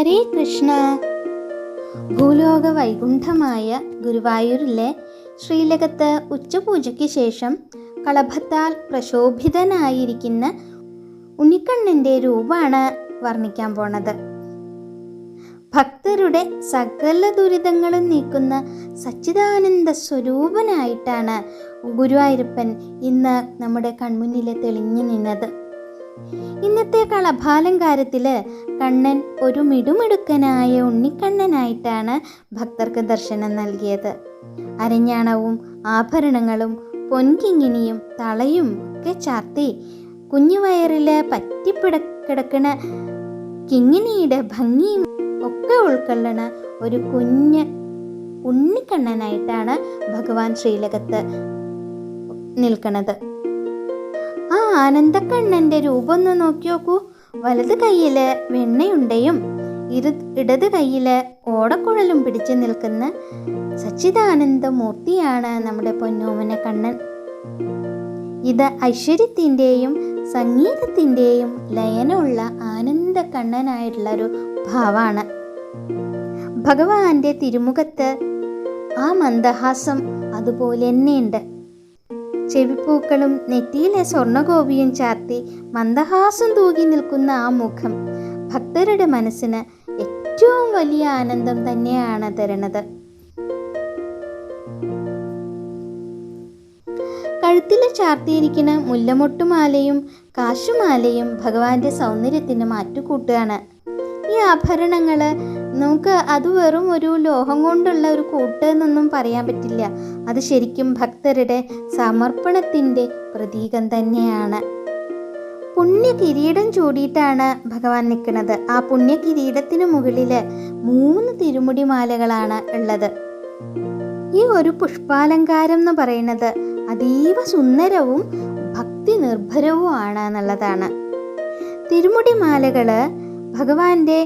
ഹരേ കൃഷ്ണ. ഭൂലോക വൈകുണ്ഠമായ ഗുരുവായൂരിലെ ശ്രീലകത്ത് ഉച്ചപൂജയ്ക്ക് ശേഷം കളഭത്താൽ പ്രശോഭിതനായിരിക്കുന്ന ഉണ്ണിക്കണ്ണൻ്റെ രൂപമാണ് വർണ്ണിക്കാൻ പോണത്. ഭക്തരുടെ സകല ദുരിതങ്ങളും നീക്കുന്ന സച്ചിദാനന്ദ സ്വരൂപനായിട്ടാണ് ഗുരുവായൂരപ്പൻ ഇന്ന് നമ്മുടെ കൺമുന്നിൽ തെളിഞ്ഞു നിന്നത്. ഇന്നത്തെ കളഭാലങ്കാരത്തിൽ കണ്ണൻ ഒരു മിടുമിടുക്കനായ ഉണ്ണിക്കണ്ണനായിട്ടാണ് ഭക്തർക്ക് ദർശനം നൽകിയത്. അരഞ്ഞാണവും ആഭരണങ്ങളും പൊൻകിങ്ങിനിയും തളയും ഒക്കെ ചാർത്തി കുഞ്ഞുവയറിൽ പറ്റിക്കിടക്കണ കിങ്ങിനിയുടെ ഭംഗിയും ഒക്കെ ഉൾക്കൊള്ളണ ഒരു കുഞ്ഞ് ഉണ്ണിക്കണ്ണനായിട്ടാണ് ഭഗവാൻ ശ്രീലകത്ത് നിൽക്കുന്നത്. ആ ആനന്ദക്കണ്ണൻ്റെ രൂപം ഒന്ന് നോക്കി നോക്കൂ. വലത് കയ്യിൽ വെണ്ണയുണ്ടയും ഇടത് കയ്യിൽ ഓടക്കുഴലും പിടിച്ചു നിൽക്കുന്ന സച്ചിദാനന്ദ മൂർത്തിയാണ് നമ്മുടെ പൊന്നോമന കണ്ണൻ. ഇത് ഐശ്വര്യത്തിൻ്റെയും സംഗീതത്തിൻ്റെയും ലയനമുള്ള ആനന്ദ കണ്ണനായിട്ടുള്ളൊരു ഭാവമാണ്. ഭഗവാന്റെ തിരുമുഖത്ത് ആ മന്ദഹാസം അതുപോലെ തന്നെയുണ്ട്. ചെവിപ്പൂക്കളും നെറ്റിയിലെ സ്വർണ്ണഗോപിയും ചാർത്തി മന്ദഹാസം തൂകി നിൽക്കുന്ന ആ മുഖം ഭക്തരുടെ മനസ്സിന് ഏറ്റവും വലിയ ആനന്ദം തന്നെയാണ് തരുന്നത്. കഴുത്തിൽ ചാർത്തിയിരിക്കുന്ന മുല്ലമൊട്ടുമാലയും കാശുമാലയും ഭഗവാന്റെ സൗന്ദര്യത്തിന് മാറ്റുകൂട്ടുകയാണ്. ഈ ആഭരണങ്ങൾ നമുക്ക് അത് വെറും ഒരു ലോഹം കൊണ്ടുള്ള ഒരു കൂട്ട് എന്നൊന്നും പറയാൻ പറ്റില്ല. അത് ശരിക്കും ഭക്തരുടെ സമർപ്പണത്തിൻ്റെ പ്രതീകം തന്നെയാണ്. പുണ്യ കിരീടം ചൂടിയിട്ടാണ് ഭഗവാൻ നിൽക്കുന്നത്. ആ പുണ്യ കിരീടത്തിന് മുകളിൽ 3 തിരുമുടി മാലകളാണ് ഉള്ളത്. ഈ ഒരു പുഷ്പാലങ്കാരം എന്ന് പറയുന്നത് അതീവ സുന്ദരവും ഭക്തി നിർഭരവുമാണ് എന്നുള്ളതാണ്. തിരുമുടി മാലകൾ ഭഗവാന്റെ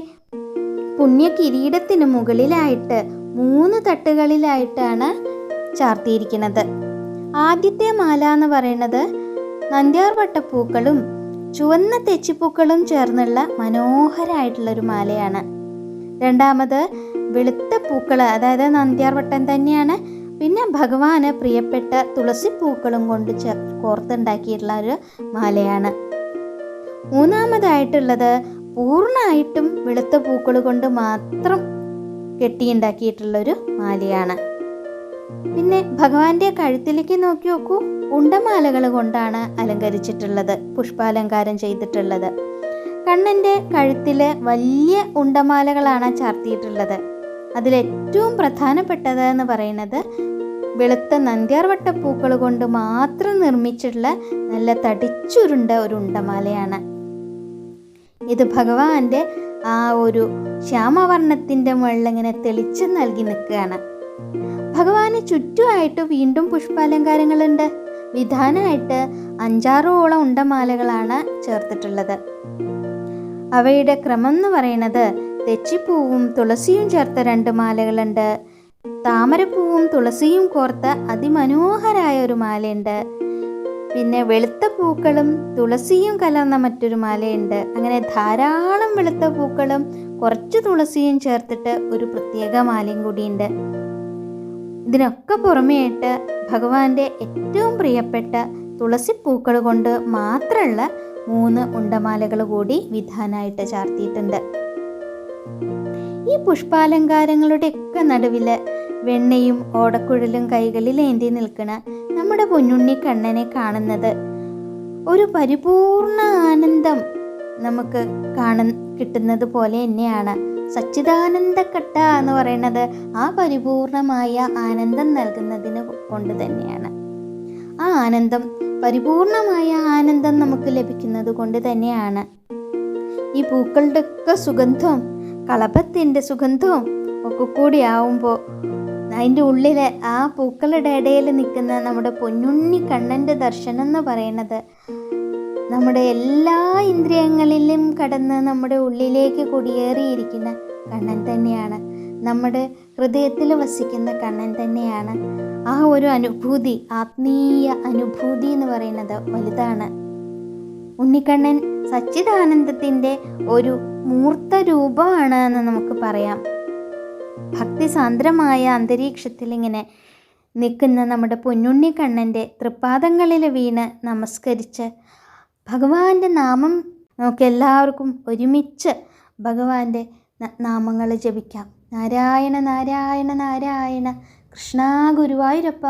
പുണ്യ കിരീടത്തിന് മുകളിലായിട്ട് 3 തട്ടുകളിലായിട്ടാണ് ചാർത്തിയിരിക്കുന്നത്. ആദ്യത്തെ മാല എന്ന് പറയുന്നത് നന്ദ്യാർവട്ടപ്പൂക്കളും ചുവന്ന തെച്ചിപ്പൂക്കളും ചേർന്നുള്ള മനോഹരമായിട്ടുള്ളൊരു മാലയാണ്. രണ്ടാമത് വെളുത്ത പൂക്കൾ, അതായത് നന്ദ്യാർവട്ടം തന്നെയാണ്. പിന്നെ ഭഗവാന് പ്രിയപ്പെട്ട തുളസിപ്പൂക്കളും കൊണ്ട് കോർത്തുണ്ടാക്കിയിട്ടുള്ള ഒരു മാലയാണ്. മൂന്നാമതായിട്ടുള്ളത് പൂർണ്ണമായിട്ടും വെളുത്ത പൂക്കൾ കൊണ്ട് മാത്രം കെട്ടിയുണ്ടാക്കിയിട്ടുള്ളൊരു മാലയാണ്. പിന്നെ ഭഗവാന്റെ കഴുത്തിലേക്ക് നോക്കി നോക്കൂ. ഉണ്ടമാലകൾ കൊണ്ടാണ് അലങ്കരിച്ചിട്ടുള്ളത്, പുഷ്പാലങ്കാരം ചെയ്തിട്ടുള്ളത്. കണ്ണൻ്റെ കഴുത്തിൽ വലിയ ഉണ്ടമാലകളാണ് ചാർത്തിയിട്ടുള്ളത്. അതിലേറ്റവും പ്രധാനപ്പെട്ടത് എന്ന് പറയുന്നത് വെളുത്ത നന്ദ്യാർവട്ടപ്പൂക്കൾ കൊണ്ട് മാത്രം നിർമ്മിച്ചിട്ടുള്ള നല്ല തടിച്ചുരുണ്ട ഒരു ഉണ്ടമാലയാണ്. ഇത് ഭഗവാന്റെ ആ ഒരു ശ്യാമവർണ്ണത്തിൻ്റെ മുകളിൽ ഇങ്ങനെ തെളിച്ച് നൽകി നിൽക്കുകയാണ്. ഭഗവാന് ചുറ്റുമായിട്ട് വീണ്ടും പുഷ്പാലങ്കാരങ്ങളുണ്ട്. വിധാനമായിട്ട് 5-6ഓളം ഉണ്ടമാലകളാണ് ചേർത്തിട്ടുള്ളത്. അവയുടെ ക്രമം എന്ന് പറയുന്നത് തെച്ചിപ്പൂവും തുളസിയും ചേർത്ത 2 മാലകളുണ്ട്. താമരപ്പൂവും തുളസിയും കോർത്ത അതിമനോഹരായ ഒരു മാലയുണ്ട്. പിന്നെ വെളുത്ത പൂക്കളും തുളസിയും കലർന്ന മറ്റൊരു മാലയുണ്ട്. അങ്ങനെ ധാരാളം വെളുത്ത പൂക്കളും കുറച്ച് തുളസിയും ചേർത്തിട്ട് ഒരു പ്രത്യേക മാലയും കൂടിയുണ്ട്. ഇതിനൊക്കെ പുറമെയായിട്ട് ഭഗവാന്റെ ഏറ്റവും പ്രിയപ്പെട്ട തുളസിപ്പൂക്കൾ കൊണ്ട് മാത്രമുള്ള 3 ഉണ്ടമാലകൾ കൂടി വിധാനമായിട്ട് ചാർത്തിയിട്ടുണ്ട്. ഈ പുഷ്പാലങ്കാരങ്ങളുടെയൊക്കെ നടുവിൽ വെണ്ണയും ഓടക്കുഴലും കൈകളിൽ ഏന്തി നിൽക്കണ നമ്മുടെ പൊന്നുണ്ണി കണ്ണനെ കാണുന്നത് ഒരു പരിപൂർണ ആനന്ദം നമുക്ക് കിട്ടുന്നത് പോലെ തന്നെയാണ്. സച്ചിദാനന്ദക്കട്ട എന്ന് പറയുന്നത് ആ പരിപൂർണമായ ആനന്ദം നൽകുന്നതിന് കൊണ്ട് തന്നെയാണ്. ആ ആനന്ദം, പരിപൂർണമായ ആനന്ദം നമുക്ക് ലഭിക്കുന്നത് കൊണ്ട് തന്നെയാണ് ഈ പൂക്കളുടെ ഒക്കെ സുഗന്ധവും കളഭത്തിൻ്റെ സുഗന്ധവും ഒക്കെ കൂടി ആവുമ്പോൾ അതിൻ്റെ ഉള്ളിൽ ആ പൂക്കളുടെ ഇടയിൽ നിൽക്കുന്ന നമ്മുടെ പൊന്നുണ്ണി കണ്ണൻ്റെ ദർശനം എന്ന് പറയുന്നത് നമ്മുടെ എല്ലാ ഇന്ദ്രിയങ്ങളിലും കടന്ന് നമ്മുടെ ഉള്ളിലേക്ക് കുടിയേറിയിരിക്കുന്ന കണ്ണൻ തന്നെയാണ്. നമ്മുടെ ഹൃദയത്തിൽ വസിക്കുന്ന കണ്ണൻ തന്നെയാണ്. ആ ഒരു അനുഭൂതി, ആത്മീയ അനുഭൂതി എന്ന് പറയുന്നത് വലുതാണ്. ഉണ്ണിക്കണ്ണൻ സച്ചിദാനന്ദത്തിൻ്റെ ഒരു മൂർത്ത രൂപമാണ് എന്ന് നമുക്ക് പറയാം. ഭക്തിസാന്ദ്രമായ അന്തരീക്ഷത്തിൽ ഇങ്ങനെ നിൽക്കുന്ന നമ്മുടെ പൊന്നുണ്ണി കണ്ണൻ്റെ തൃപ്പാദങ്ങളിൽ വീണ് നമസ്കരിച്ച് ഭഗവാന്റെ നാമം നമുക്കെല്ലാവർക്കും ഒരുമിച്ച് ഭഗവാന്റെ നാമങ്ങൾ ജപിക്കാം. നാരായണ നാരായണ നാരായണ, കൃഷ്ണ ഗുരുവായൂരപ്പ.